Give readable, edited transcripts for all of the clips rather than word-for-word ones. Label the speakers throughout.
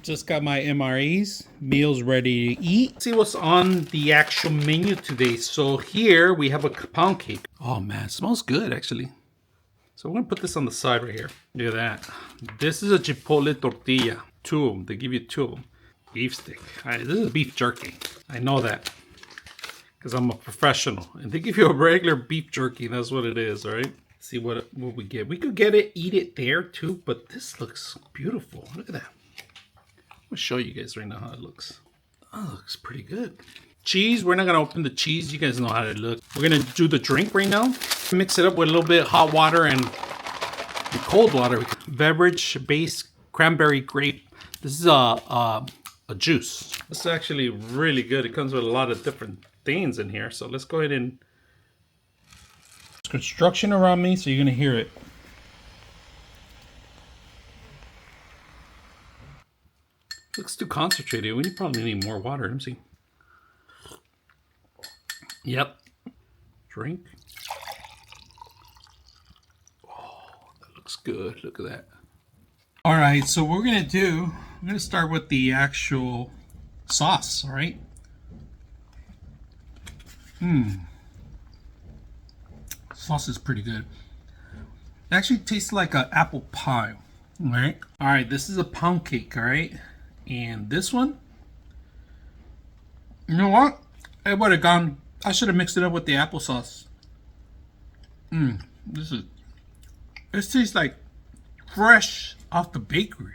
Speaker 1: Just got my MREs, meals ready to eat. Let's see what's on the actual menu today. So here we have a pound cake. Oh man, it smells good actually. So we're gonna put this on the side right here. Look at that. This is a chipotle tortilla. 2 of them, they give you 2 of them. Beef stick. This is a beef jerky. I know that because I'm a professional. And they give you a regular beef jerky. That's what it is, all right? See what we get. We could get it, eat it there too, but this looks beautiful. Look at that. I'm gonna show you guys right now how it looks. Oh, it looks pretty good. Cheese, we're not gonna open the cheese. You guys know how it looks. We're gonna do the drink right now. Mix it up with a little bit of hot water and cold water. Beverage-based cranberry grape. This is a juice. This is actually really good. It comes with a lot of different things in here. So let's go ahead and... There's construction around me, so you're gonna hear it. Looks too concentrated. We probably need more water. Let me see. Yep. Drink. Oh, that looks good. Look at that. All right, so what we're gonna do, I'm gonna start with the actual sauce, all right? Sauce is pretty good. It actually tastes like an apple pie, all right? All right, this is a pound cake, all right? And this one, you know what? It would have gone, I should have mixed it up with the applesauce. This tastes like fresh off the bakery.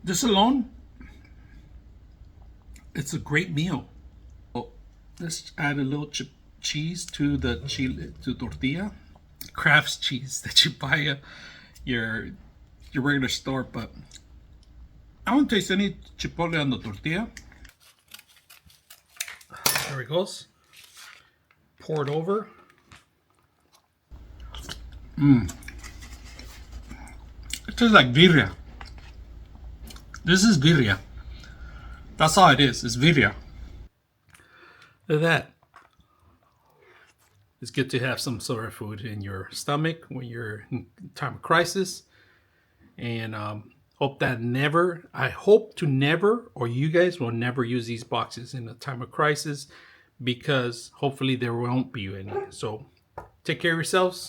Speaker 1: This alone, it's a great meal. Oh, let's add a little cheese to the tortilla. Kraft's cheese that you buy at your regular store, but I don't taste any chipotle on the tortilla. There it goes. Pour it over. It tastes like birria. This is birria. That's all it is. It's birria. Look at that. It's good to have some sort of food in your stomach when you're in time of crisis. And I hope to never, or you guys will never use these boxes in a time of crisis, because hopefully there won't be any. So take care of yourselves.